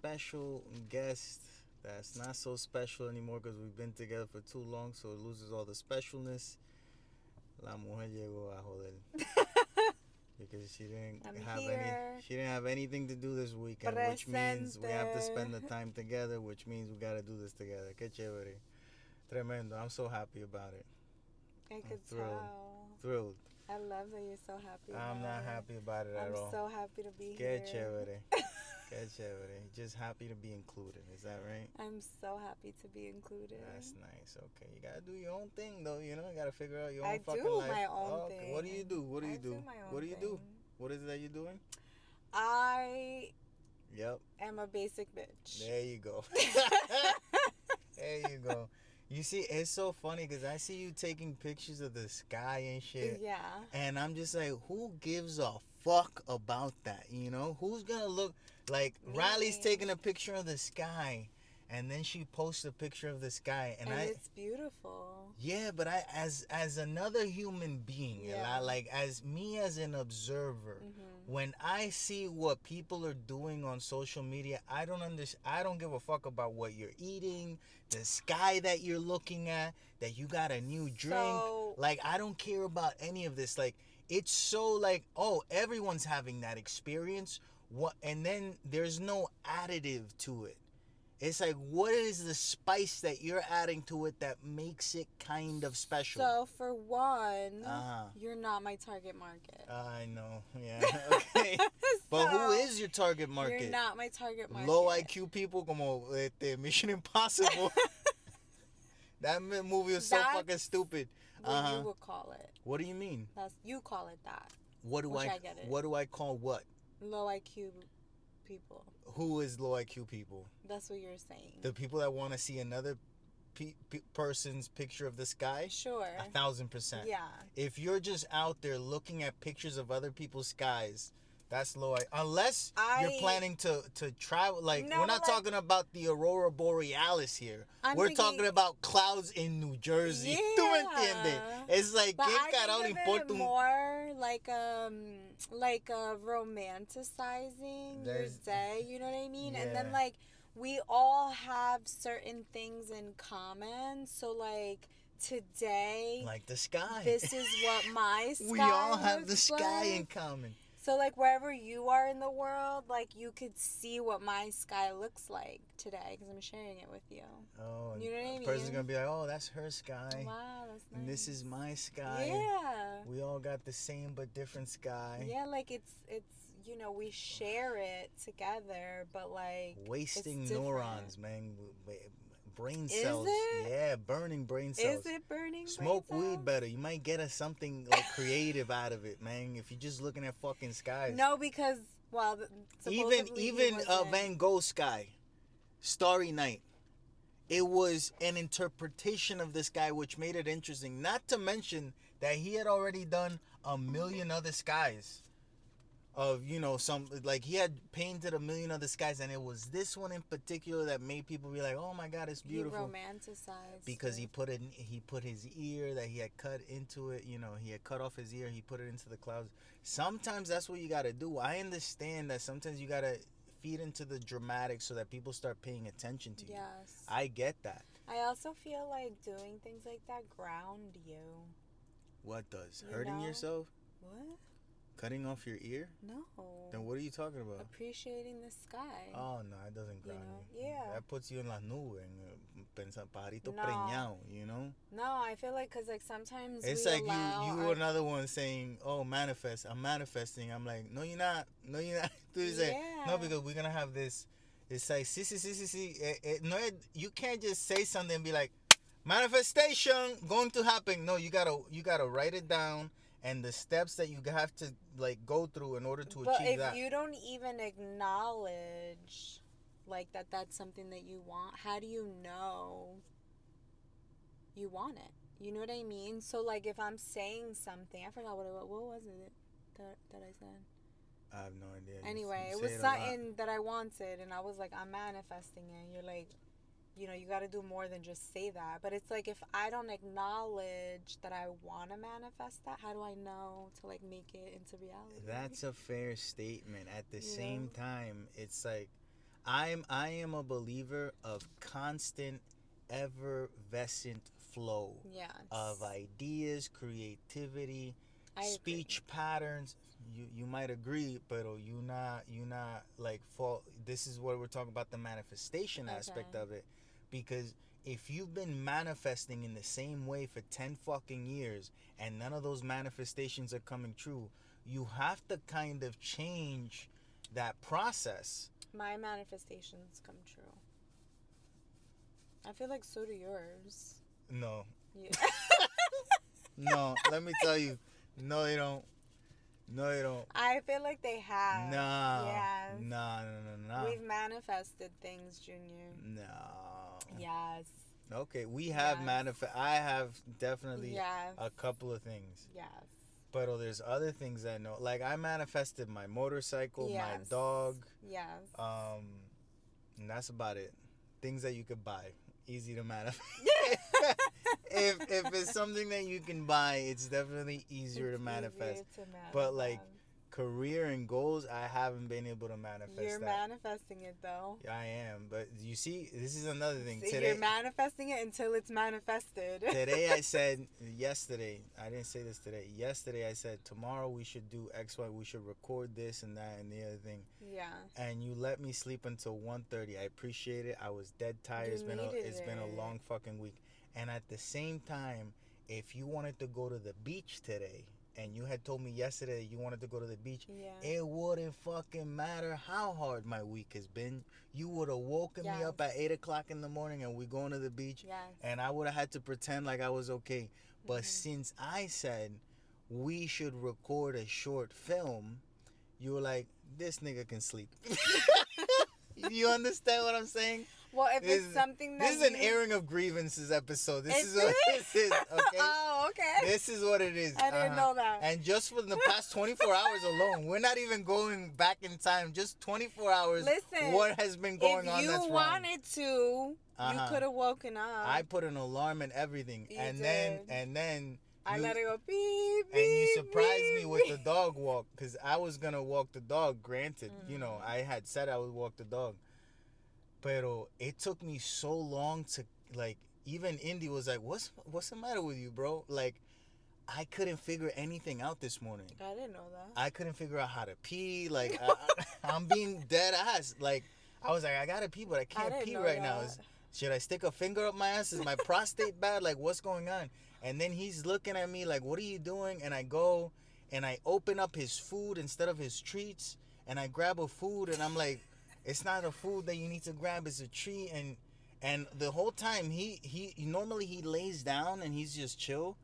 special guest that's not so special anymore because we've been together for too long, so it loses all the specialness. La mujer llegó a joder because I'm here. she didn't have anything to do this weekend, which means we have to spend the time together, which means we got to do this together. Que chévere. Tremendo. I'm so happy about it. I could Thrilled. I love that you're so happy. I'm not happy about it at all. I'm so happy to be Que here. chévere. Que chévere. Just happy to be included. Is that right? I'm so happy to be included. That's nice. Okay, you gotta do your own thing, though. You know, you gotta figure out your own fucking life. life. I do my own okay. thing. What do you do? What do you do? My own what do you thing. do? What is it that you're doing? I Yep. am a basic bitch. There you go. There you go. You see, it's so funny because I see you taking pictures of the sky and shit. Yeah. And I'm just like, who gives a fuck about that? You know? Who's gonna look like Riley's taking a picture of the sky and then she posts a picture of the sky and it's beautiful. Yeah, but I as another human being, like as me as an observer, when I see what people are doing on social media, I don't give a fuck about what you're eating, the sky that you're looking at, that you got a new drink. Like, I don't care about any of this. Like, it's so like, oh, everyone's having that experience. What? And then there's no additive to it. It's like, what is the spice that you're adding to it that makes it kind of special? So, for one, you're not my target market. I know, yeah, okay. But who is your target market? You're not my target market. Low IQ people como Mission Impossible. That movie was so fucking stupid. What you would call it. What do you mean? You call it that. What do I call what? Low IQ people. Who is low IQ people? That's what you're saying. The people that want to see another person's picture of the sky? Sure. 1,000%. Yeah. If you're just out there looking at pictures of other people's skies, that's low. Unless you're planning to travel. Like, we're not talking about the Aurora Borealis here. We're talking about clouds in New Jersey. Yeah. ¿Tú me entiendes? It's like, but ¿qué carajo le importa more like romanticizing your day, you know what I mean? Yeah. And then like we all have certain things in common. So like today, like the sky. This is what my sky we all have the sky like. in common. So like wherever you are in the world, like you could see what my sky looks like today because I'm sharing it with you. Oh, you know what I mean? The person's gonna be like, "Oh, that's her sky. Wow, that's nice. And this is my sky. Yeah. We all got the same but different sky. Yeah, like it's you know, we share it together, but like wasting neurons, man. Brain is cells. It? Yeah, burning brain cells. Is it burning Smoke brain cells? weed better. You might get something like creative out of it, man. If you're just looking at fucking skies. No, because even Van Gogh's sky, Starry Night. It was an interpretation of the sky, which made it interesting. Not to mention that he had already done a million other skies. Of, you know, some, like, he had painted a million other skies, and it was this one in particular that made people be like, oh my God, it's beautiful. He romanticized because he put his ear that he had cut into it, you know, he had cut off his ear, he put it into the clouds. Sometimes that's what you gotta do. I understand that sometimes you gotta feed into the dramatic so that people start paying attention to you. Yes. I get that. I also feel like doing things like that ground you. What does? Hurting yourself? What? Cutting off your ear? No. Then what are you talking about? Appreciating the sky. Oh, no, it doesn't ground you. Yeah. That puts you in la nube, pajarito preñado, you know? No, I feel like, because, like, sometimes it's like you another one saying, oh, manifest. I'm manifesting. I'm like, no, you're not. No, you're not. No, because we're going to have this. It's like, sí. No, you can't just say something and be like, manifestation going to happen. No, you gotta write it down. And the steps that you have to like go through in order to achieve that. But if you don't even acknowledge like that's something that you want, how do you know you want it? You know what I mean? So like if I'm saying something, I forgot what was it that I said? I have no idea. Anyway, it was something that I wanted, and I was like, I'm manifesting it. And you're like, you know, you got to do more than just say that. But it's like, if I don't acknowledge that I want to manifest that, how do I know to like make it into reality? That's a fair statement. At the same time, it's like, I am a believer of constant, effervescent flow Yes. of ideas, creativity, I speech agree. patterns. You might agree, but you not like fall. This is what we're talking about, the manifestation aspect Okay. of it, because if you've been manifesting in the same way for 10 fucking years and none of those manifestations are coming true, you have to kind of change that process. My manifestations come true. I feel like so do yours. No. Yeah. No, let me tell you. No, you don't. No, you don't. I feel like they have. Nah. Yes. Nah, no, no, no. We've manifested things, Junior. No. Yes. Okay, we have Yes. I have definitely Yes. a couple of things. Yes. But there's other things I know. Like I manifested my motorcycle, my Yes. dog, Yes. and that's about it. Things that you could buy, easy to manifest. If it's something that you can buy, it's definitely easier to manifest. But like career and goals, I haven't been able to manifest. You're manifesting it though. I am, but you see, this is another thing. So you're manifesting it until it's manifested. Today I said, yesterday, I didn't say this today. Yesterday I said, tomorrow we should do X, Y, we should record this and that and the other thing. Yeah. And you let me sleep until 1:30. I appreciate it. I was dead tired. It's been a long fucking week. And at the same time, if you wanted to go to the beach today, and you had told me yesterday that you wanted to go to the beach, it wouldn't fucking matter how hard my week has been. You would have woken me up at 8 o'clock in the morning and we going to the beach, and I would have had to pretend like I was okay. But since I said we should record a short film, you were like, this nigga can sleep. You understand what I'm saying? Well, if it's something that this is an airing of grievances episode. This is what this is, okay? Oh, okay. This is what it is. I didn't know that. And just for the past 24 hours alone, we're not even going back in time. Just 24 hours. Listen, what has been going on that's wrong? If you wanted to, you could have woken up. I put an alarm and everything, and then I let it go beep, beep, and you surprised beep, me with the dog walk, because I was gonna walk the dog. Granted, you know, I had said I would walk the dog. Pero it took me so long to, like, even Indy was like, what's the matter with you, bro? Like, I couldn't figure anything out this morning. I didn't know that. I couldn't figure out how to pee. Like, I'm being dead ass. Like, I was like, I gotta pee, but I can't pee right now. Should I stick a finger up my ass? Is my prostate bad? Like, what's going on? And then he's looking at me like, what are you doing? And I go and I open up his food instead of his treats, and I grab a food, and I'm like, it's not a food that you need to grab, it's a treat. And the whole time he normally he lays down and he's just chill,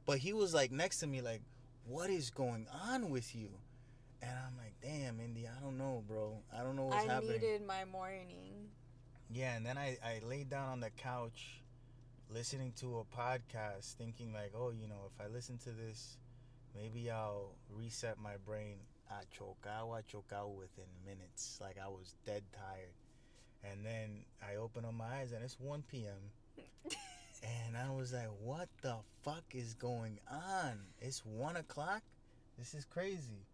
but he was like next to me like, what is going on with you? And I'm like, damn, Indy, I don't know, bro. I don't know what's happening. I needed my morning. Yeah, and then I laid down on the couch listening to a podcast, thinking like, oh, you know, if I listen to this, maybe I'll reset my brain. I chocao within minutes. Like, I was dead tired. And then I open up my eyes and it's 1 p.m. And I was like, what the fuck is going on? It's 1 o'clock? This is crazy.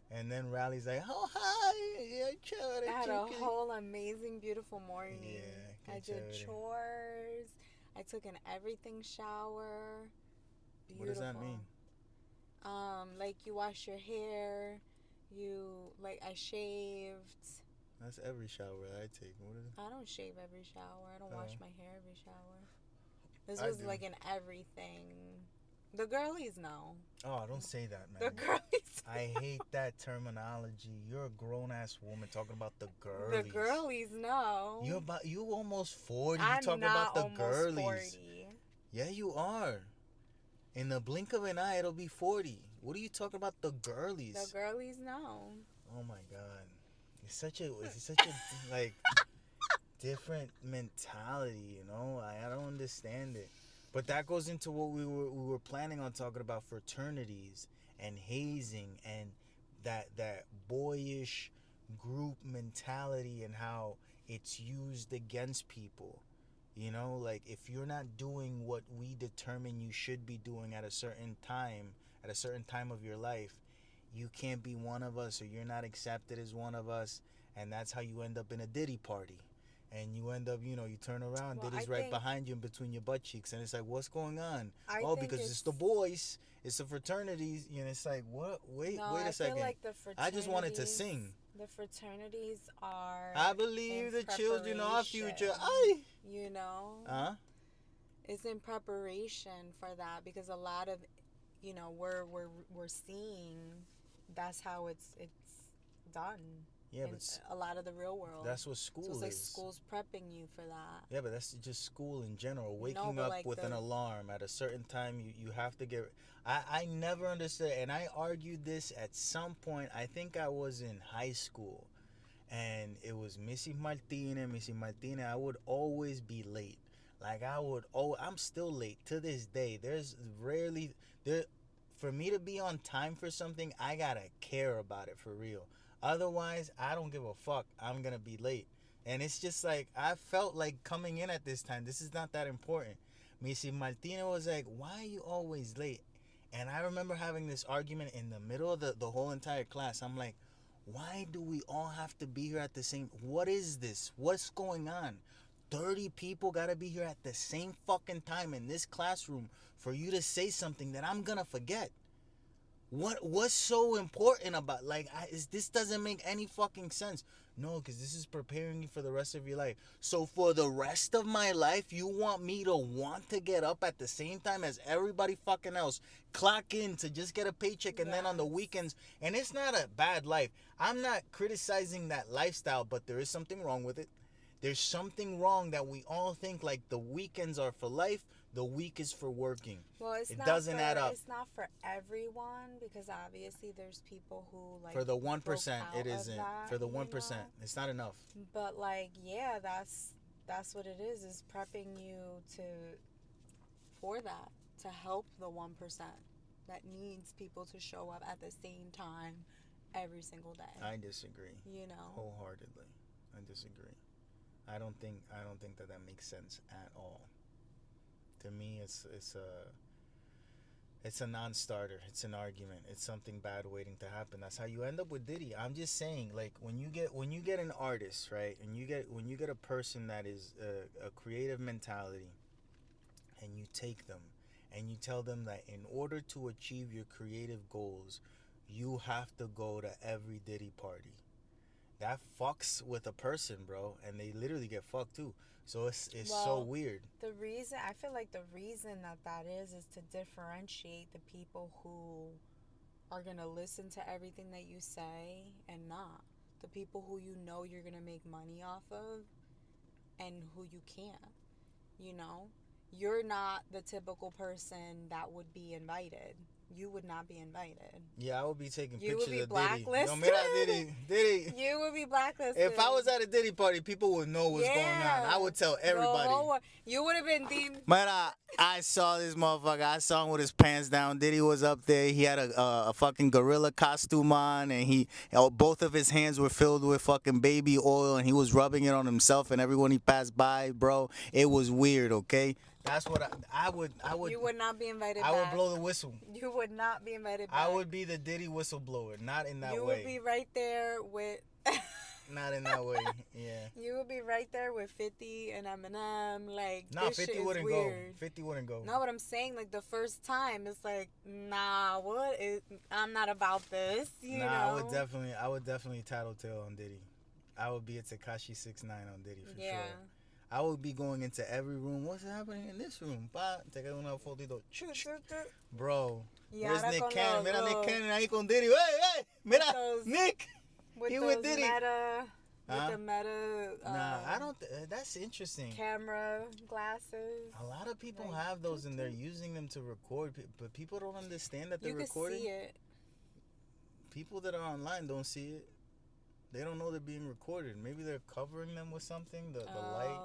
And then Riley's like, oh, hi. Yeah, chores. I had a whole amazing, beautiful morning. Yeah. I did chores. I took an everything shower. Beautiful. What does that mean? Like, you wash your hair. I shaved. That's every shower I take. What is it? I don't shave every shower. I don't wash my hair every shower. This was like an everything. The girlies know. Oh, don't say that, man. The girlies. I hate that terminology. You're a grown ass woman talking about the girlies. The girlies know. You almost 40. I'm you talking not about the girlies. 40. Yeah, you are. In the blink of an eye, it'll be 40. What are you talking about, the girlies? The girlies know. Oh my God, it's such a like different mentality, you know. I don't understand it. But that goes into what we were planning on talking about: fraternities and hazing and that boyish group mentality and how it's used against people. You know, like if you're not doing what we determine you should be doing at a certain time of your life, you can't be one of us, or you're not accepted as one of us. and that's how you end up in a Diddy party. And you end up, you know, you turn around, Well, Diddy's right behind you in between your butt cheeks. And it's like, what's going on? I Oh, think because it's the boys. It's the fraternities. You know, it's like, what? Wait No, a I second. feel like the I just wanted to sing. The fraternities are. I believe the children are our future. You know? Huh? It's in preparation for that because a lot of, you know, we're seeing that's how it's done. Yeah, in but a lot of the real world. That's what school so it's like is. School's prepping you for that. Yeah, but that's just school in general. Waking No, up like with an alarm at a certain time, you have to get. I never understood, and I argued this at some point. I think I was in high school, and it was Missy Martinez. I would always be late. Like I'm still late to this day. There's rarely there. For me to be on time for something, I gotta care about it for real. Otherwise, I don't give a fuck. I'm gonna be late. And it's just like, I felt like coming in at this time, this is not that important. Missy Martina was like, why are you always late? And I remember having this argument in the middle of the whole entire class. I'm like, why do we all have to be here at the same? What is this? What's going on? 30 people gotta be here at the same fucking time in this classroom for you to say something that I'm gonna forget. What's so important about this doesn't make any fucking sense. No, because this is preparing you for the rest of your life. So for the rest of my life, you want me to want to get up at the same time as everybody fucking else, clock in to just get a paycheck, and then on the weekends, and it's not a bad life. I'm not criticizing that lifestyle, but there is something wrong with it. There's something wrong that we all think like the weekends are for life, the week is for working. Well, it doesn't add up. It's not for everyone because obviously there's people who like. For the 1%, it isn't. For the 1%, it's not enough. But like, yeah, that's what it is prepping you for that, to help the 1% that needs people to show up at the same time every single day. I disagree. You know, wholeheartedly, I disagree. I don't think that makes sense at all. To me, it's a non-starter. It's an argument. It's something bad waiting to happen. That's how you end up with Diddy. I'm just saying, like when you get an artist, right, and when you get a person that is a creative mentality, and you take them and you tell them that in order to achieve your creative goals, you have to go to every Diddy party. That fucks with a person, bro, and they literally get fucked too. So it's so weird. I feel like the reason that is to differentiate the people who are gonna listen to everything that you say and not. The people who you know you're gonna make money off of and who you can't. You know? You're not the typical person that would be invited. You would not be invited. Yeah, I would be taking pictures of Diddy. Blacklisted. No, mira, Diddy. You would be blacklisted. If I was at a Diddy party, people would know what's going on. I would tell everybody. You would have been deemed. Mira, I saw this motherfucker. I saw him with his pants down. Diddy was up there. He had a fucking gorilla costume on, and both of his hands were filled with fucking baby oil, and he was rubbing it on himself and everyone he passed by, bro. It was weird, okay? That's what I would. You would not be invited I back. would blow the whistle. You would not be invited back. I would be the Diddy whistleblower, not in that way. You would be right there with. Not in that way, yeah. You would be right there with 50 and Eminem, like. Nah, 50 wouldn't go. 50 wouldn't go. No, what I'm saying, like the first time, it's like, nah, I'm not about this, you know. I would definitely tattletale on Diddy. I would be a Tekashi 6ix9ine on Diddy for sure. I would be going into every room. What's happening in this room? Take una fotito. Bro. Where's Nick Cannon? Mira Nick Cannon ahí con Diddy. Hey, mira, Nick. He with Diddy. With the meta. I don't. That's interesting. Camera glasses. A lot of people have those and they're using them to record, but people don't understand that they're recording. You can see it. People that are online don't see it. They don't know they're being recorded. Maybe they're covering them with something. The light.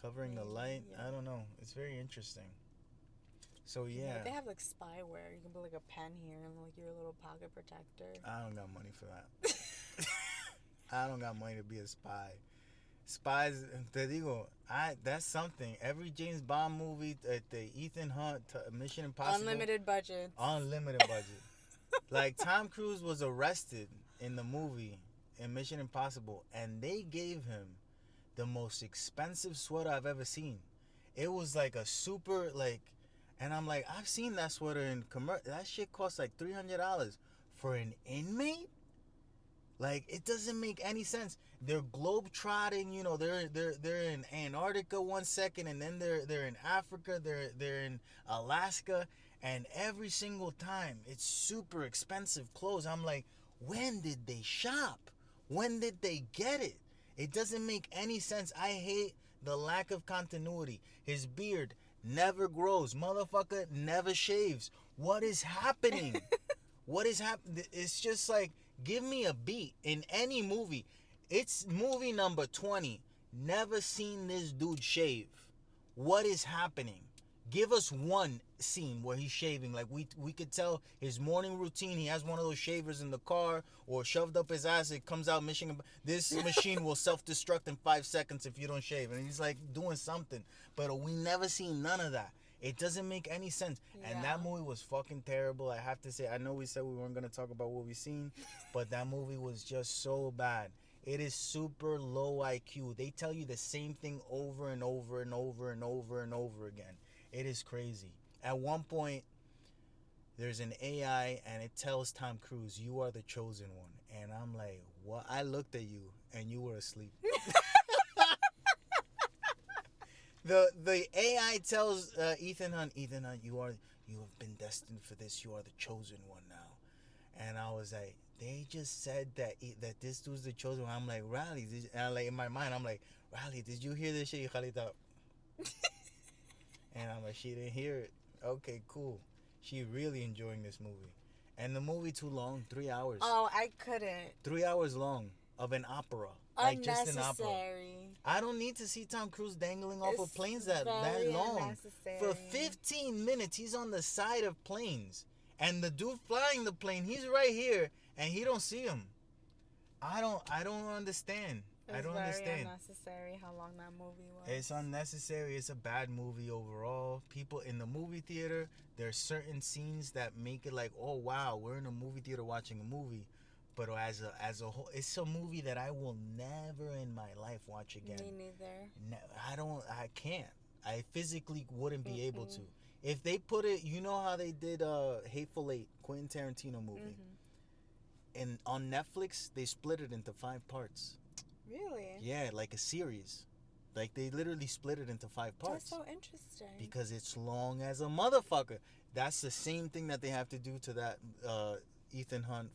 Covering the light. Yeah. I don't know. It's very interesting. So yeah. They have like spyware. You can put like a pen here and like your little pocket protector. I don't got money for that. I don't got money to be a spy. Spies, te digo, that's something. Every James Bond movie, the Ethan Hunt, Mission Impossible. Unlimited budget. Like Tom Cruise was arrested in the movie, in Mission Impossible, and they gave him the most expensive sweater I've ever seen. It was like a super like, and I'm like, I've seen that sweater in commercial. That shit costs like $300 for an inmate. Like, it doesn't make any sense. They're globe trotting, you know. They're in Antarctica 1 second, and then they're in Africa. They're in Alaska, and every single time it's super expensive clothes. I'm like, when did they shop? When did they get it? It doesn't make any sense. I hate the lack of continuity. His beard never grows. Motherfucker never shaves. What is happening? What is happening? It's just like, give me a beat in any movie. It's movie number 20. Never seen this dude shave. What is happening? Give us one scene where he's shaving. Like, we could tell his morning routine. He has one of those shavers in the car or shoved up his ass. It comes out mission. This machine will self-destruct in 5 seconds if you don't shave. And he's like doing something. But we never seen none of that. It doesn't make any sense. Yeah. And that movie was fucking terrible. I have to say, I know we said we weren't going to talk about what we've seen, but that movie was just so bad. It is super low IQ. They tell you the same thing over and over and over and over and over again. It is crazy. At one point, there's an AI and it tells Tom Cruise, you are the chosen one. And I'm like, what? I looked at you and you were asleep. The AI tells Ethan Hunt, you have been destined for this. You are the chosen one now. And I was like, they just said that this dude's the chosen one. I'm like, Riley, in my mind, I'm like, Riley, did you hear this shit? And I'm like, she didn't hear it. Okay, cool. She really enjoying this movie. And the movie too long, 3 hours. Oh, I couldn't. 3 hours long of an opera. Like just an opera. I don't need to see Tom Cruise dangling off of planes that long. For 15 minutes, he's on the side of planes. And the dude flying the plane, he's right here, and he don't see him. I don't understand. I don't understand. It's unnecessary how long that movie was. It's unnecessary. It's a bad movie overall. People in the movie theater, there's certain scenes that make it like, oh wow, we're in a movie theater watching a movie. But as a whole, it's a movie that I will never in my life watch again. Me neither. I can't. I physically wouldn't be able to. If they put it, you know how they did Hateful Eight, Quentin Tarantino movie. And on Netflix, they split it into 5 parts. Really? Yeah, like a series. Like, they literally split it into 5 parts. That's so interesting. Because it's long as a motherfucker. That's the same thing that they have to do to that Ethan Hunt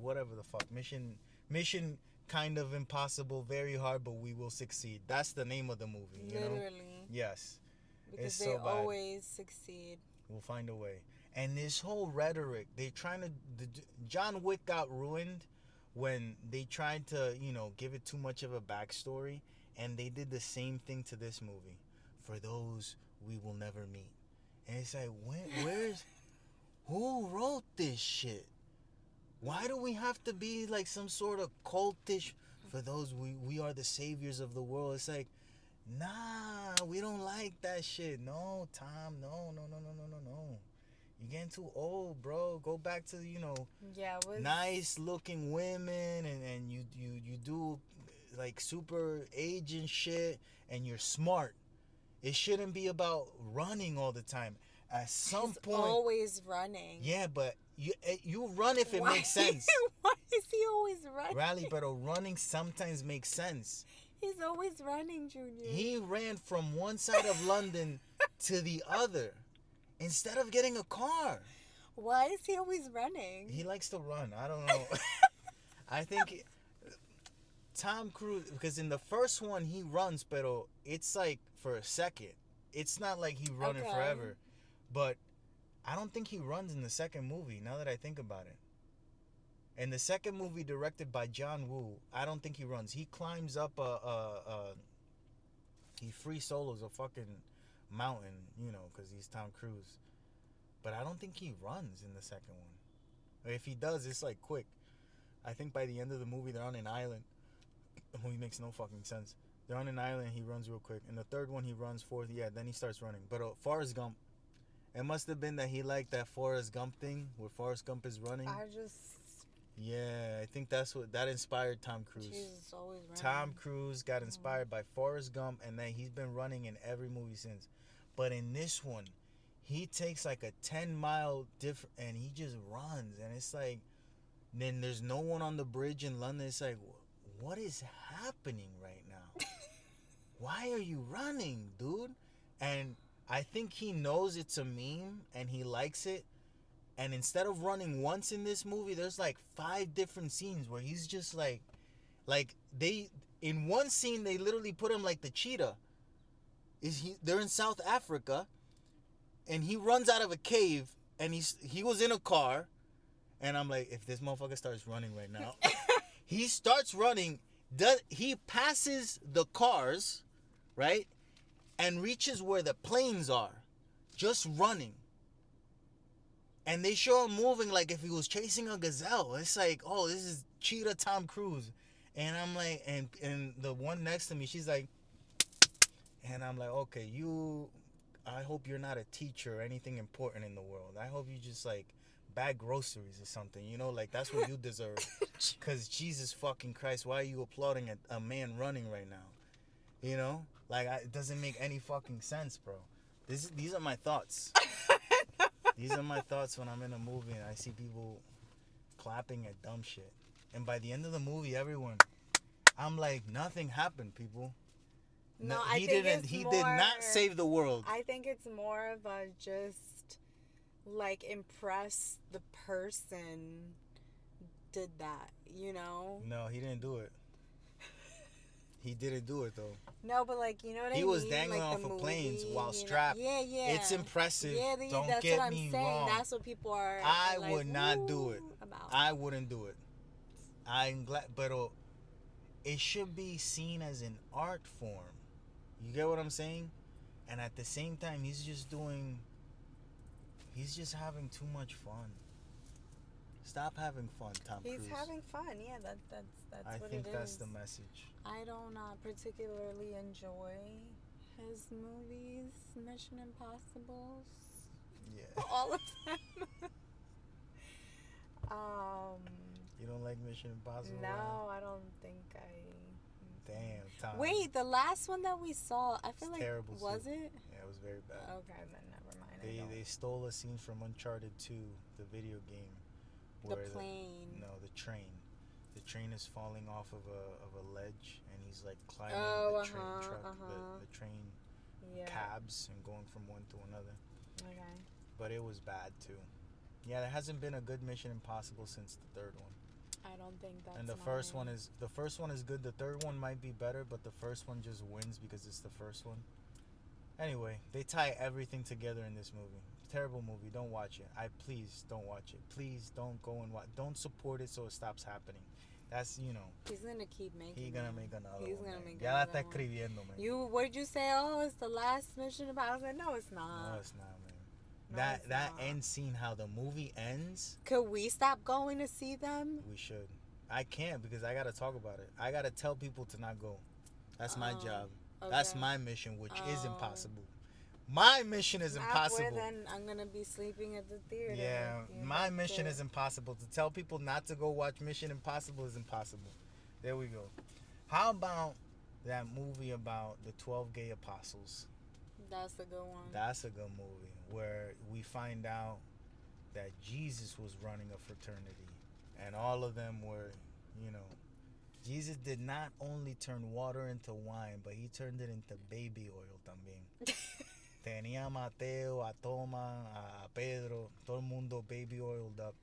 whatever the fuck. Mission kind of impossible, very hard, but we will succeed. That's the name of the movie, you know? Yes. Because they always succeed. We'll find a way. And this whole rhetoric, John Wick got ruined when they tried to, give it too much of a backstory, and they did the same thing to this movie. For those we will never meet. And it's like, who wrote this shit? Why do we have to be like some sort of cultish, for those we are the saviors of the world? It's like, nah, we don't like that shit. No, Tom, no. You're getting too old, bro. Go back to, nice looking women, and you do like super aging shit, and you're smart. It shouldn't be about running all the time. At some point, always running. Yeah, but you run if it makes sense. Why is he always running? Riley, but running sometimes makes sense. He's always running, Junior. He ran from one side of London to the other instead of getting a car. Why is he always running? He likes to run. I don't know. I think Tom Cruise, because in the first one he runs, but it's like for a second. It's not like he running forever. But I don't think he runs in the second movie, now that I think about it. In the second movie, directed by John Woo, I don't think he runs. He climbs up he free solos a fucking mountain, because he's Tom Cruise. But I don't think he runs in the second one. Or if he does, it's like quick. I think by the end of the movie, they're on an island. The movie makes no fucking sense. They're on an island, he runs real quick. In the third one, he runs fourth. Yeah, then he starts running. But Forrest Gump, it must have been that he liked that Forrest Gump thing, where Forrest Gump is running. Yeah, I think that's what that inspired Tom Cruise. Jesus, always running. Tom Cruise got inspired by Forrest Gump, and then he's been running in every movie since. But in this one, he takes like a 10-mile different, and he just runs, and it's like, then there's no one on the bridge in London. It's like, what is happening right now? Why are you running, dude? And I think he knows it's a meme, and he likes it. And instead of running once in this movie, there's like 5 different scenes where he's just like they, in one scene, they literally put him like the cheetah. They're in South Africa, and he runs out of a cave, and he was in a car, and I'm like, if this motherfucker starts running right now, he starts running, he passes the cars, right, and reaches where the planes are, just running. And they show him moving like if he was chasing a gazelle. It's like, oh, this is Cheetah Tom Cruise. And I'm like, and the one next to me, she's like, and I'm like, okay, I hope you're not a teacher or anything important in the world. I hope you just like bag groceries or something, you know, like that's what you deserve. Because Jesus fucking Christ, why are you applauding a man running right now? You know, like it doesn't make any fucking sense, bro. These are my thoughts. These are my thoughts when I'm in a movie and I see people clapping at dumb shit. And by the end of the movie, I'm like, nothing happened, people. No, he did not save the world. I think it's more of a just like impress the person did that, you know? No, he didn't do it. He didn't do it though. No, but like, you know what I mean? He was dangling like off of planes while strapped. Yeah. It's impressive. Yeah, Don't that's get what I'm me saying. wrong. That's what people are. I like, would not do it. About. I wouldn't do it. I'm glad, but it should be seen as an art form. You get what I'm saying? And at the same time, he's just having too much fun. Stop having fun, Tom Cruise. He's having fun. Yeah, that's what it is. I think that's the message. I don't particularly enjoy his movies, Mission Impossibles. Yeah. All of them. You don't like Mission Impossible? No, I don't think I. Damn, Tom. Wait, the last one that we saw, I feel like terrible. Was it? Yeah, it was very bad. Okay, then never mind. They stole a scene from Uncharted 2, the video game. The plane. The train. The train is falling off of a ledge, and he's like climbing the train truck, the train cabs, and going from one to another. Okay. But it was bad too. Yeah, there hasn't been a good Mission Impossible since the third one. I don't think that's. And the first one is good. The third one might be better, but the first one just wins because it's the first one. Anyway, they tie everything together in this movie. Terrible movie. Don't watch it. Please don't watch it. Please don't go and watch. Don't support it so it stops happening. That's, you know. He's gonna keep making. He's gonna make another one. He's gonna make Ya la another está escribiendo, man. What did you say? Oh, it's the last Mission Impossible. I was like, no, it's not. No, it's not, man. No, that end scene, how the movie ends. Could we stop going to see them? We should. I can't because I gotta talk about it. I gotta tell people to not go. That's my job. Okay. That's my mission, which is impossible. My mission is impossible. Then I'm gonna be sleeping at the theater. Yeah, my mission is impossible. To tell people not to go watch Mission Impossible is impossible. There we go. How about that movie about the 12 gay apostles? That's a good one. That's a good movie where we find out that Jesus was running a fraternity, and all of them were, you know, Jesus did not only turn water into wine, but he turned it into baby oil también. Tenía a Mateo, a Toma, a Pedro, todo el mundo baby oiled up.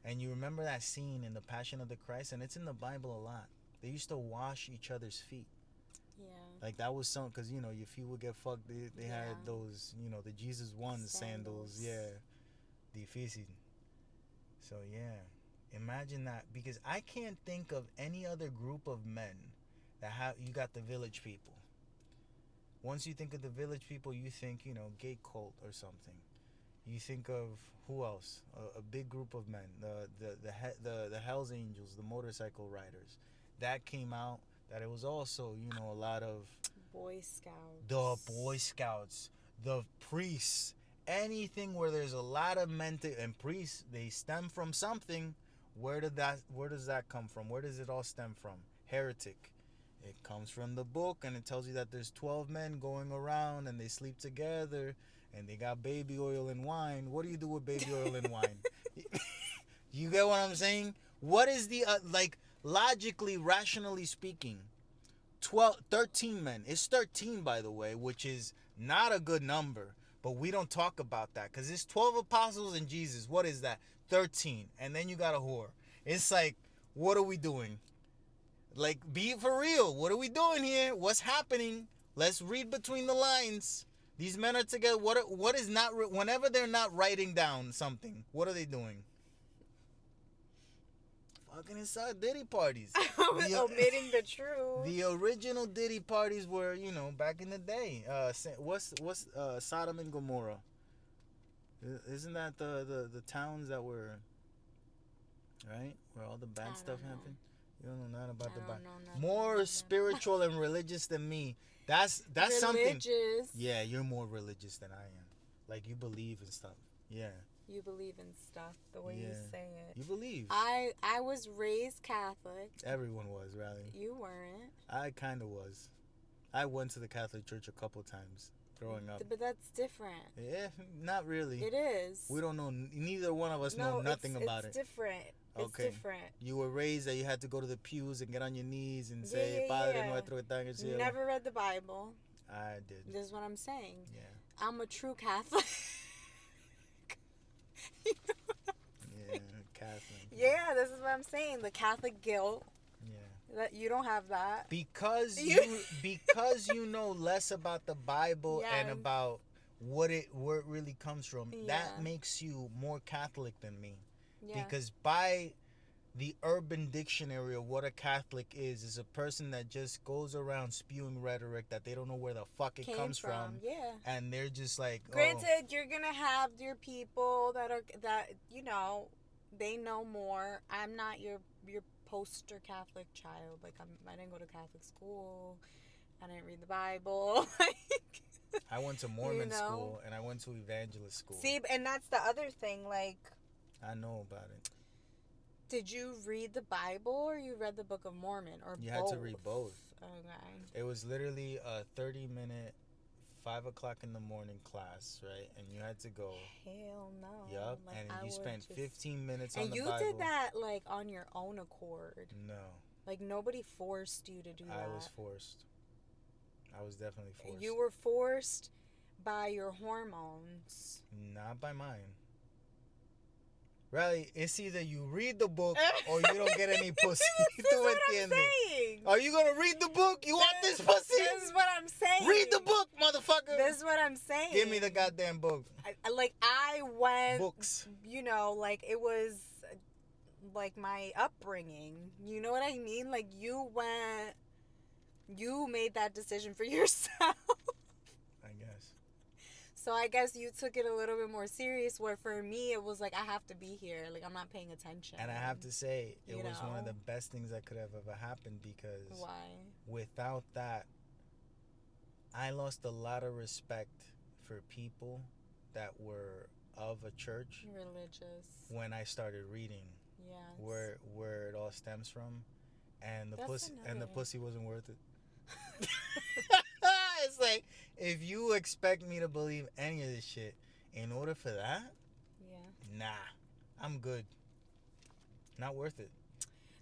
And you remember that scene in the Passion of the Christ, and it's in the Bible a lot. They used to wash each other's feet. Yeah. Like that was some, because, you know, your feet would get fucked. They had those, you know, the Jesus One sandals. Yeah. Difícil. So, yeah. Imagine that. Because I can't think of any other group of men that you got the village people. Once you think of the village people, you think, you know, gay cult or something. You think of who else? A big group of men. The Hells Angels, the motorcycle riders. That came out. That it was also, you know, a lot of Boy Scouts. The Boy Scouts, the priests, anything where there's a lot of men and priests, they stem from something, Where does that come from? Where does it all stem from? Heretic. It comes from the book, and it tells you that there's 12 men going around and they sleep together and they got baby oil and wine. What do you do with baby oil and wine? You get what I'm saying? What is the logically, rationally speaking, 13 men. It's 13, by the way, which is not a good number, but we don't talk about that because it's 12 apostles and Jesus. What is that? 13. And then you got a whore. It's like, what are we doing? Like, be for real. What are we doing here? What's happening? Let's read between the lines. These men are together. What is not, whenever they're not writing down something, what are they doing? Fucking inside Diddy parties. Omitting the truth. The original Diddy parties were, back in the day. What's Sodom and Gomorrah? Isn't that the towns that were, right? Where all the bad stuff happened? You don't know nothing about the Bible. More spiritual and religious than me. That's religious. Something. Yeah, you're more religious than I am. Like, you believe in stuff. Yeah. You believe in stuff the way you say it. You believe. I was raised Catholic. Everyone was, really. You weren't. I kind of was. I went to the Catholic Church a couple times growing up. But that's different. Yeah, not really. It is. We don't know. Neither one of us know nothing about it. It's different. It's different. You were raised that you had to go to the pews and get on your knees and say, Padre nuestro que estás en el cielo. Never read the Bible. I did. This is what I'm saying. Yeah. I'm a true Catholic. Yeah, Catholic. Yeah, this is what I'm saying. The Catholic guilt. Yeah. That you don't have that. Because you know less about the Bible and about where it really comes from. That makes you more Catholic than me. Yeah. Because by the urban dictionary of what a Catholic is a person that just goes around spewing rhetoric that they don't know where the fuck it comes from. Yeah. And they're just like, granted, you're going to have your people that they know more. I'm not your poster Catholic child. Like, I didn't go to Catholic school. I didn't read the Bible. I went to Mormon school and I went to evangelist school. See, and that's the other thing, like, I know about it. Did you read the Bible or you read the Book of Mormon or both? You had to read both. Okay. It was literally a 30-minute, 5 o'clock in the morning class, right? And you had to go. Hell no. Yup. Like, and you spent 15 minutes on the Bible. And you did that, like, on your own accord. No. Like, nobody forced you to do that. I was forced. I was definitely forced. You were forced by your hormones. Not by mine. Really, it's either you read the book or you don't get any pussy. This is what I'm saying. Are you going to read the book? You want this pussy? This is what I'm saying. Read the book, motherfucker. This is what I'm saying. Give me the goddamn book. I went. Books. Like, it was like my upbringing. You know what I mean? Like, you made that decision for yourself. So I guess you took it a little bit more serious, where for me it was like, I have to be here. Like, I'm not paying attention. And I have to say, it was one of the best things that could have ever happened, because without that, I lost a lot of respect for people that were of a church. Religious. When I started reading. Yeah. Where it all stems from. And the pussy wasn't worth it. It's like, if you expect me to believe any of this shit in order for that, nah, I'm good. Not worth it.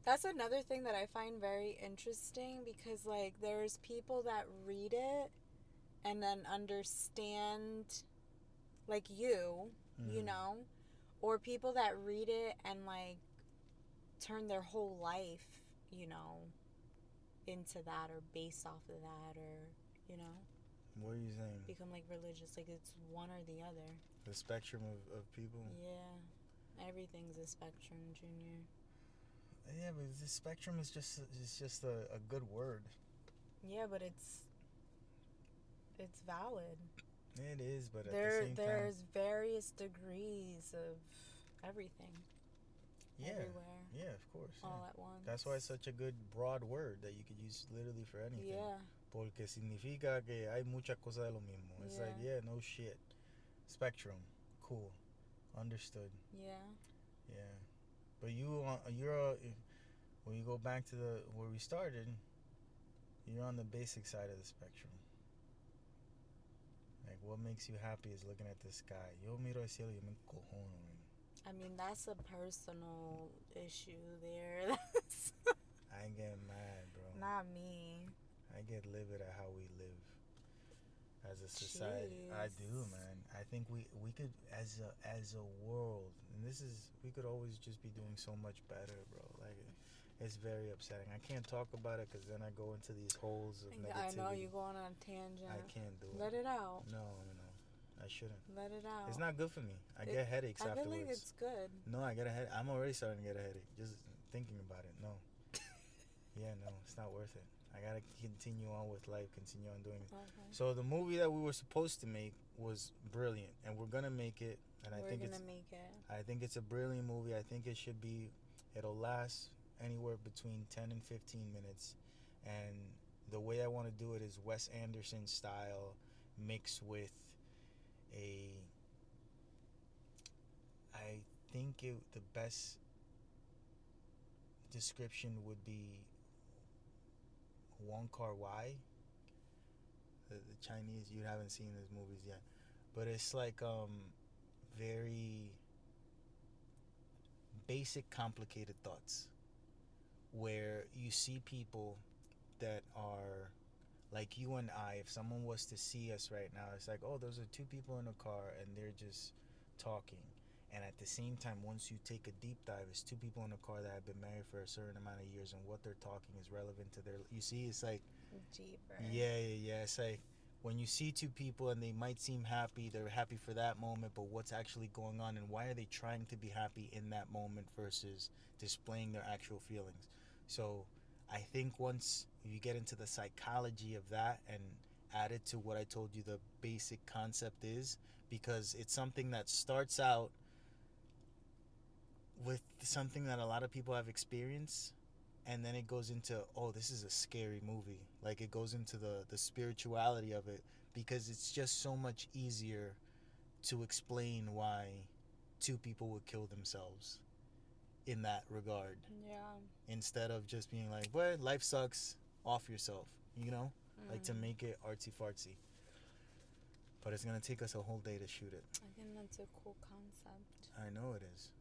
That's another thing that I find very interesting, because, like, there's people that read it and then understand, like, you know, or people that read it and, like, turn their whole life, into that, or based off of that, or... What are you saying? Become, like, religious. Like, it's one or the other. The spectrum of people? Yeah. Everything's a spectrum, Junior. Yeah, but the spectrum is just a good word. Yeah, but it's valid. It is, but at the same time... There's various degrees of everything. Yeah. Everywhere. Yeah, of course. All at once. That's why it's such a good broad word that you could use literally for anything. Yeah. Porque significa que hay muchas cosas de lo mismo. It's like, no shit. Spectrum. Cool. Understood. Yeah. Yeah. But when you go back to where we started, you're on the basic side of the spectrum. Like, what makes you happy is looking at the sky. Yo miro el cielo y me encojono, man. I mean, that's a personal issue there. I ain't getting mad, bro. Not me. I get livid at how we live as a society. Jeez. I do, man. I think we could, as a world, and we could always just be doing so much better, bro. Like, it's very upsetting. I can't talk about it because then I go into these holes of negativity. I know you're going on a tangent. I can't do it. Let it out. No. I shouldn't. Let it out. It's not good for me. I get headaches afterwards. I feel like it's good. No, I get a headache. I'm already starting to get a headache just thinking about it. No. Yeah, no, it's not worth it. I gotta continue on with life, continue on doing it. Okay. So the movie that we were supposed to make was brilliant, and we're gonna make it. And I think it's a brilliant movie. I think it'll last anywhere between 10 and 15 minutes. And the way I want to do it is Wes Anderson style, mixed with I think the best description would be Wong Kar-wai, the Chinese. You haven't seen his movies yet, but it's like very basic, complicated thoughts, where you see people that are like you and I. If someone was to see us right now, it's like, oh, those are two people in a car and they're just talking. And at the same time, once you take a deep dive, it's two people in a car that have been married for a certain amount of years, and what they're talking is relevant to their. You see, it's like deeper. Yeah. It's like when you see two people and they might seem happy, they're happy for that moment, but what's actually going on and why are they trying to be happy in that moment versus displaying their actual feelings? So I think once you get into the psychology of that and add it to what I told you the basic concept is, because it's something that starts out with something that a lot of people have experienced, and then it goes into, oh, this is a scary movie. Like, it goes into the spirituality of it, because it's just so much easier to explain why two people would kill themselves in that regard. Yeah. Instead of just being like, well, life sucks, off yourself, like to make it artsy-fartsy. But it's going to take us a whole day to shoot it. I think that's a cool concept. I know it is.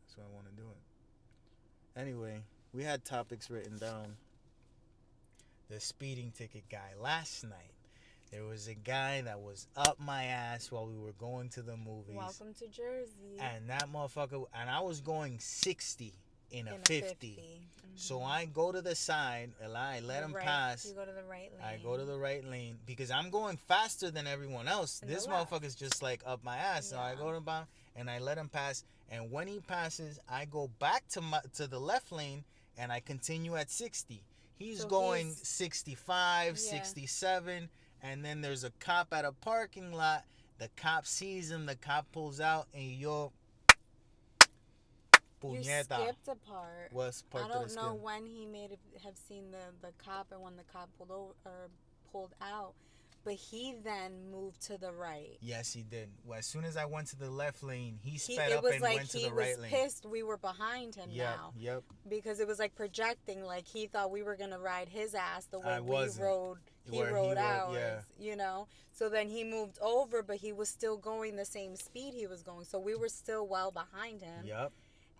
That's why I want to do it. Anyway, we had topics written down. The speeding ticket guy. Last night, there was a guy that was up my ass while we were going to the movies. Welcome to Jersey. And that motherfucker, and I was going 60 in a 50. Mm-hmm. So I go to the side, I let him pass. You go to the right lane. I go to the right lane because I'm going faster than everyone else. This motherfucker's just like up my ass. So I go to the bottom and I let him pass. And when he passes, I go back to the left lane and I continue at 60. He's going 65, 67. And then there's a cop at a parking lot. The cop sees him. The cop pulls out and yo. You skipped a part. What's part? I don't know when he have seen the cop and when the cop pulled out, but he then moved to the right. Yes, he did. Well, as soon as I went to the left lane, he sped up and went to the right lane. He was pissed we were behind him now. Yep. Because it was like projecting, like he thought we were gonna ride his ass the way he rode ours. Yeah. So then he moved over, but he was still going the same speed he was going. So we were still well behind him. Yep.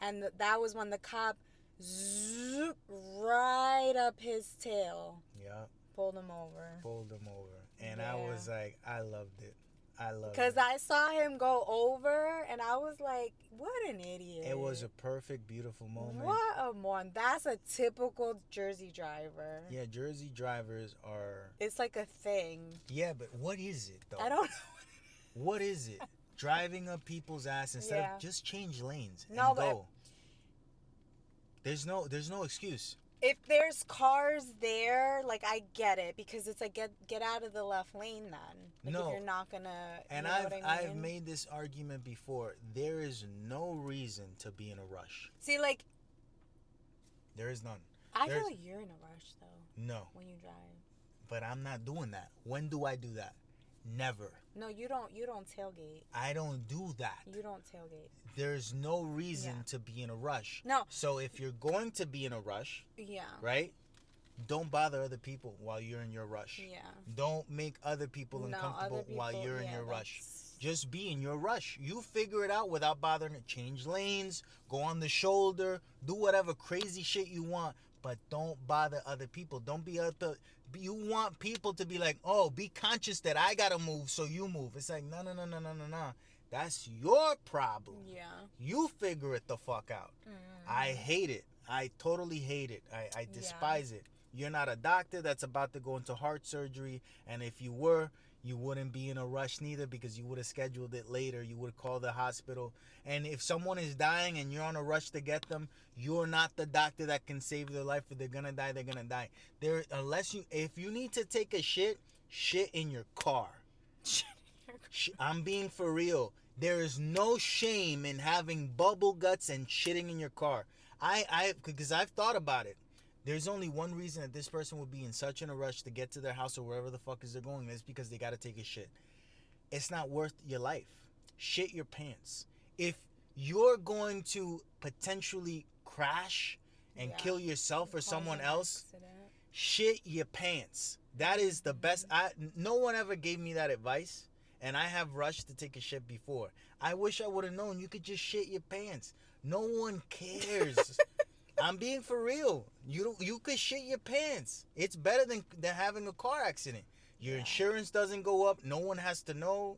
And that was when the cop zoop right up his tail. Yep. Pulled him over. And I was like, I loved it. Because I saw him go over, and I was like, what an idiot. It was a perfect, beautiful moment. What a morning. That's a typical Jersey driver. Yeah, Jersey drivers are... It's like a thing. Yeah, but what is it, though? I don't know. What is it? Driving up people's ass instead of just change lanes and go. There's no excuse. If there's cars there, like, I get it, because it's like get out of the left lane then. Like, if you're not gonna. And I've made this argument before. There is no reason to be in a rush. See, like. There is none. I feel like you're in a rush though. No. When you drive. But I'm not doing that. When do I do that? Never. No, you don't tailgate. I don't do that. You don't tailgate. There's no reason to be in a rush. No. So if you're going to be in a rush, right? Don't bother other people while you're in your rush. Yeah. Don't make other people uncomfortable while you're in your rush. Just be in your rush. You figure it out without bothering to change lanes, go on the shoulder, do whatever crazy shit you want, but don't bother other people. Don't be you want people to be like, oh, be conscious that I gotta move, so you move. It's like, no. That's your problem. Yeah. You figure it the fuck out. I hate it. I totally hate it. I despise it. You're not a doctor that's about to go into heart surgery, and if you were, you wouldn't be in a rush neither, because you would have scheduled it later. You would call the hospital. And if someone is dying and you're on a rush to get them, you're not the doctor that can save their life. If they're gonna die, they're gonna die. If you need to take a shit in your car. I'm being for real. There is no shame in having bubble guts and shitting in your car. Because I've thought about it. There's only one reason that this person would be in such a rush to get to their house or wherever the fuck is they're going. It's because they got to take a shit. It's not worth your life. Shit your pants. If you're going to potentially crash and kill yourself or someone else, shit your pants. That is the best. No one ever gave me that advice, and I have rushed to take a shit before. I wish I would have known you could just shit your pants. No one cares. I'm being for real. You could shit your pants. It's better than having a car accident. Your insurance doesn't go up. No one has to know.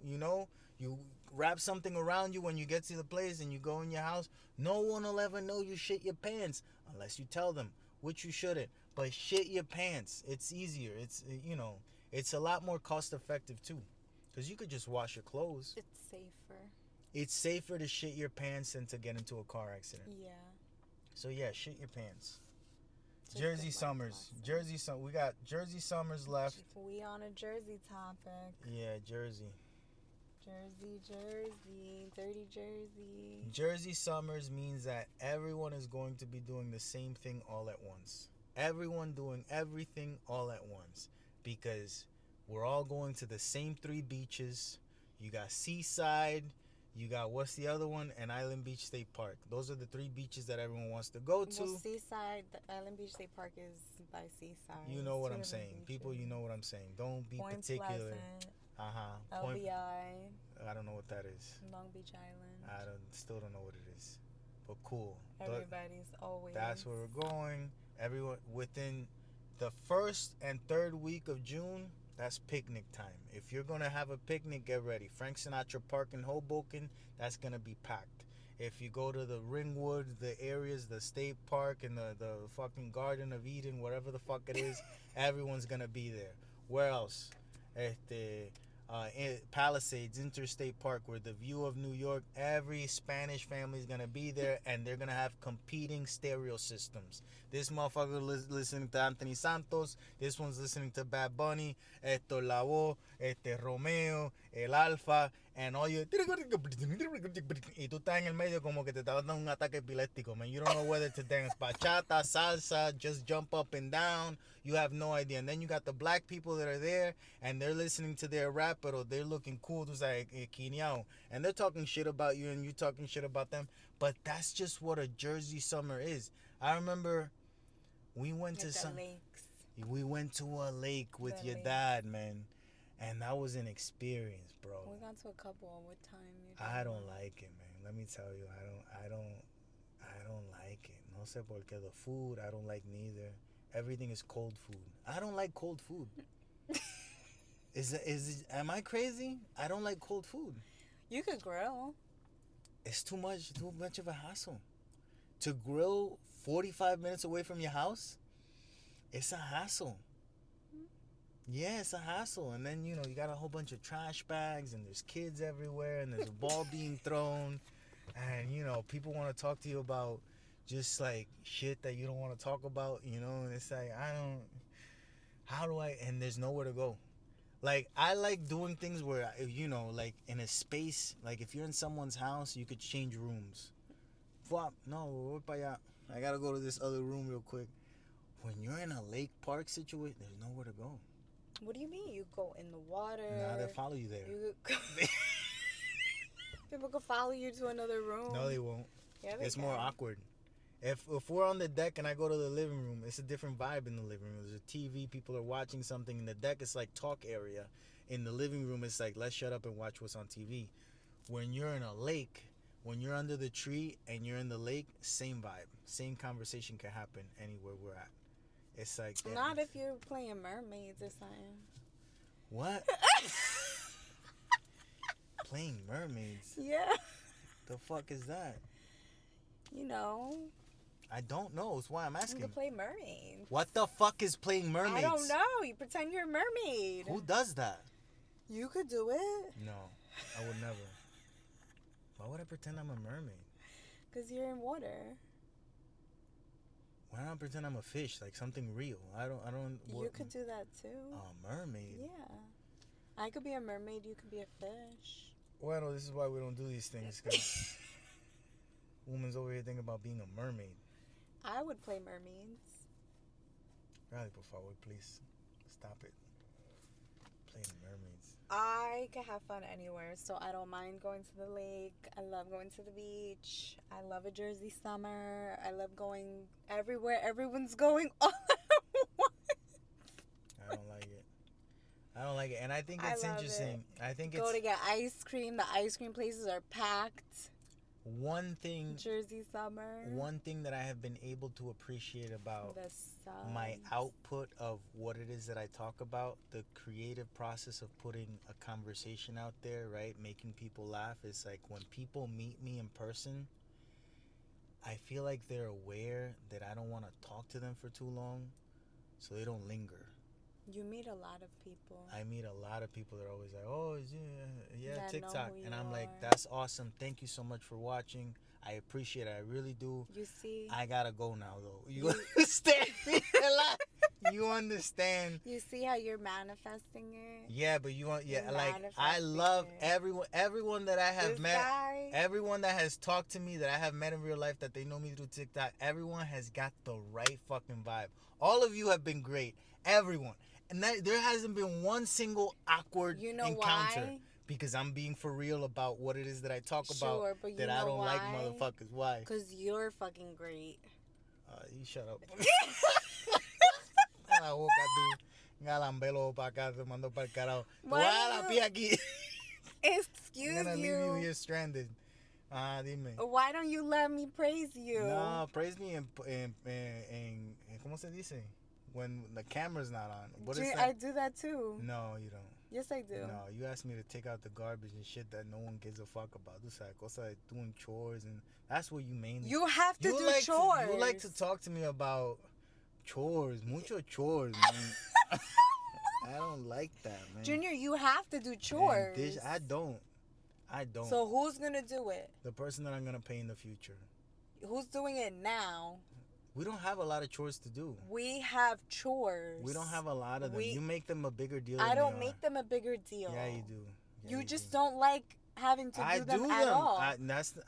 You wrap something around you when you get to the place and you go in your house. No one will ever know you shit your pants unless you tell them, which you shouldn't. But shit your pants. It's easier. It's a lot more cost effective too, because you could just wash your clothes. It's safer. It's safer to shit your pants than to get into a car accident. Yeah. So yeah, shit your pants. Jersey Summers. We got Jersey Summers left. We on a Jersey topic. Yeah, Jersey. Dirty Jersey. Jersey Summers means that everyone is going to be doing the same thing all at once. Everyone doing everything all at once, because we're all going to the same 3 beaches. You got Seaside. You got, what's the other one? And Island Beach State Park. Those are the 3 beaches that everyone wants to go to. Well, Seaside, the Island Beach State Park is by Seaside. You know what I'm saying. People, you know what I'm saying. Don't be particular. Pleasant, LBI. I don't know what that is. Long Beach Island. Still don't know what it is. But cool. Everybody's always. That's where we're going. Everyone, within the 1st and 3rd week of June, that's picnic time. If you're going to have a picnic, get ready. Frank Sinatra Park in Hoboken, that's going to be packed. If you go to the Ringwood, the areas, the State Park, and the fucking Garden of Eden, whatever the fuck it is, everyone's going to be there. Where else? Palisades, Interstate Park, where the view of New York, every Spanish family is going to be there, and they're going to have competing stereo systems. This motherfucker listening to Anthony Santos, this one's listening to Bad Bunny, Héctor Lavoe, Romeo, El Alfa, and all you... Y tú estás en el medio como que te está dando un ataque epiléptico, man. You don't know whether to dance bachata, salsa, just jump up and down. You have no idea. And then you got the black people that are there, and they're listening to their rap, but they're looking cool. It's like, and they're talking shit about you, and you talking shit about them. But that's just what a Jersey summer is. I remember we went to we went to a lake with your dad, man. And that was an experience, bro. We got to a couple. What time? I don't like it, man. Let me tell you, I don't like it. No sé por qué. The food, I don't like neither. Everything is cold food. I don't like cold food. Am I crazy? I don't like cold food. You could grill. It's too much of a hassle. To grill 45 minutes away from your house, it's a hassle. Yeah, it's a hassle. And then, you got a whole bunch of trash bags, and there's kids everywhere, and there's a ball being thrown. And, people want to talk to you about just, like, shit that you don't want to talk about, And it's like, and there's nowhere to go. Like, I like doing things where, like, in a space, like, if you're in someone's house, you could change rooms. No, I got to go to this other room real quick. When you're in a lake park situation, there's nowhere to go. What do you mean? You go in the water. Nah, they'll follow you there. People could follow you to another room. No, they won't. Yeah, they It's can. more awkward. If we're on the deck and I go to the living room, it's a different vibe in the living room. There's a TV, people are watching something. In the deck, it's like talk area. In the living room, it's like, let's shut up and watch what's on TV. When you're in a lake, when you're under the tree and you're in the lake, same vibe. Same conversation can happen anywhere we're at. It's like... Yeah. Not if you're playing mermaids or something. What? Playing mermaids? Yeah. The fuck is that? You know. I don't know. That's why I'm asking. You can play mermaids. What the fuck is playing mermaids? I don't know. You pretend you're a mermaid. Who does that? You could do it. No, I would never. Why would I pretend I'm a mermaid? Because you're in water. Why not pretend I'm a fish, like something real? I don't. You could do that too. A mermaid? Yeah. I could be a mermaid. You could be a fish. Well, this is why we don't do these things. Because woman's over here thinking about being a mermaid. I would play mermaids. Riley, por favor, please. Stop it. Playing mermaids. I can have fun anywhere, so I don't mind going to the lake. I love going to the beach. I love a Jersey summer. I love going everywhere everyone's going all at once. I don't like it. I don't like it. And I think it's interesting. I think Go to get ice cream. The ice cream places are packed. One thing... Jersey summer. One thing that I have been able to appreciate about my output of what it is that I talk about, the creative process of putting a conversation out there, right? Making people laugh. It's like when people meet me in person, I feel like they're aware that I don't want to talk to them for too long, so they don't linger. You meet a lot of people. I meet a lot of people that are always like, oh, yeah, TikTok. And I'm like, are. that's awesome. Thank you so much for watching. I appreciate it. I really do. You see? I gotta go now, though. You understand me a lot. You understand. You see how you're manifesting it? Yeah, but you want, yeah, like, I love everyone that I have met. Everyone that has talked to me, that I have met in real life, that they know me through TikTok, everyone has got the right fucking vibe. All of you have been great. Everyone. And there hasn't been one single awkward encounter. Why? Because I'm being for real about what it is that I talk about. Sure, but that I don't like motherfuckers. Why? Because you're fucking great. You shut up. La boca tú. Galambelo pa acá, te mando pa'l carajo. Excuse I'm gonna you. leave you here stranded. Dime. Why don't you let me praise you? No, praise me en ¿cómo se dice? When the camera's not on. What is that? I do that too. No, you don't. Yes, I do. No, you asked me to take out the garbage and shit that no one gives a fuck about. Tú sabes, cosas like doing chores, and that's what you mainly... You have to do chores. You like to talk to me about chores. Mucho chores, man. I don't like that, man. Junior, you have to do chores. Man, I don't. So who's going to do it? The person that I'm going to pay in the future. Who's doing it now? We don't have a lot of chores to do. We have chores. We don't have a lot of them. You make them a bigger deal. I don't make them a bigger deal. Yeah, you do. Yeah, you just don't like having to do them at all.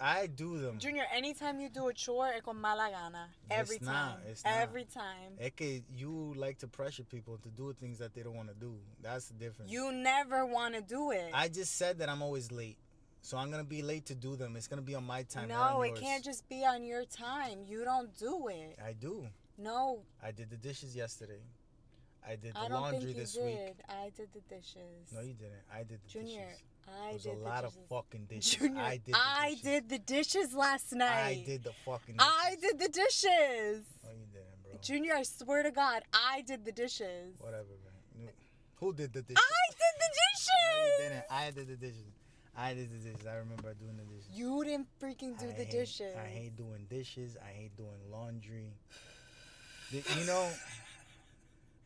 I do them. Junior, anytime you do a chore, es con mala gana. Every time. It's not. Every time. Es que you like to pressure people to do things that they don't want to do. That's the difference. You never want to do it. I just said that I'm always late. So I'm going to be late to do them. It's going to be on my time. No, it can't just be on your time. You don't do it. I do. No. I did the dishes yesterday. I did the laundry this week. I did the dishes. No, you didn't. I did the Junior, dishes. I did the dishes. There was a lot of fucking dishes. Junior, I did the dishes last night. I did the fucking dishes. I did the dishes. No, you didn't, bro. Junior, I swear to God, I did the dishes. Whatever, man. Who did the dishes? I did the dishes. No, you didn't. I did the dishes. I did the dishes. I remember doing the dishes. You didn't freaking do the dishes. I hate doing dishes. I hate doing laundry. You know,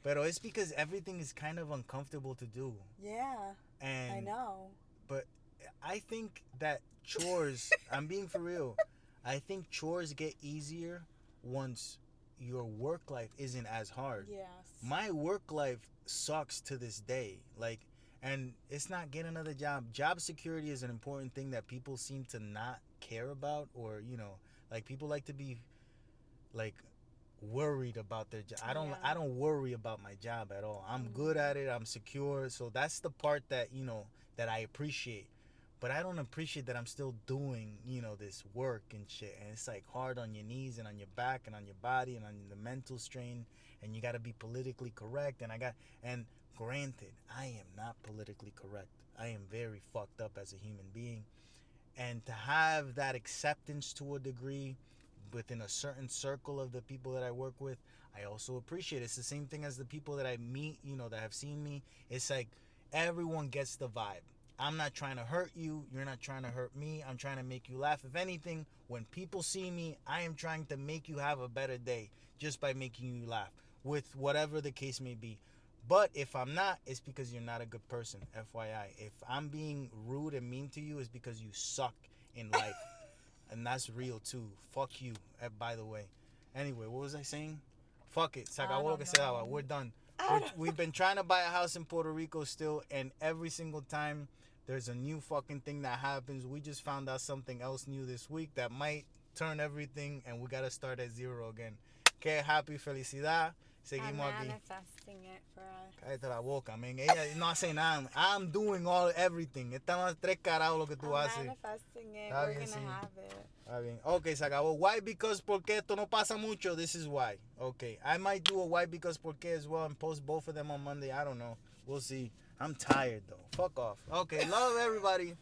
but it's because everything is kind of uncomfortable to do. Yeah, and I know. But I think that chores, I'm being for real, I think chores get easier once your work life isn't as hard. Yes. My work life sucks to this day. And it's not getting another job. Job security is an important thing that people seem to not care about, or, people like to be, worried about their job. Yeah. I don't worry about my job at all. I'm good at it. I'm secure. So that's the part that, that I appreciate. But I don't appreciate that I'm still doing, this work and shit. And it's like hard on your knees and on your back and on your body and on the mental strain. And you got to be politically correct. And granted, I am not politically correct. I am very fucked up as a human being. And to have that acceptance to a degree within a certain circle of the people that I work with, I also appreciate it. It's the same thing as the people that I meet, that have seen me. It's like everyone gets the vibe. I'm not trying to hurt you. You're not trying to hurt me. I'm trying to make you laugh. If anything, when people see me, I am trying to make you have a better day just by making you laugh with whatever the case may be. But if I'm not, it's because you're not a good person, FYI. If I'm being rude and mean to you, it's because you suck in life. And that's real too. Fuck you, by the way. Anyway, what was I saying? Fuck it. Se acabó lo que se daba. We're done. We've been trying to buy a house in Puerto Rico still, and every single time there's a new fucking thing that happens. We just found out something else new this week that might turn everything, and we gotta start at zero again. Que happy, felicidad. Seguimos I'm aquí. manifesting it for us. Cállate la boca, man. Ella no hace nada. I'm doing everything. Estamos tres carajos lo que tú I'm haces. manifesting it. Está We're bien, gonna sí. have it. Está bien. Okay, se acabó. Why? Because porque esto no pasa mucho. This is why. Okay. I might do a why because porque as well and post both of them on Monday. I don't know. We'll see. I'm tired though. Fuck off. Okay. Love everybody.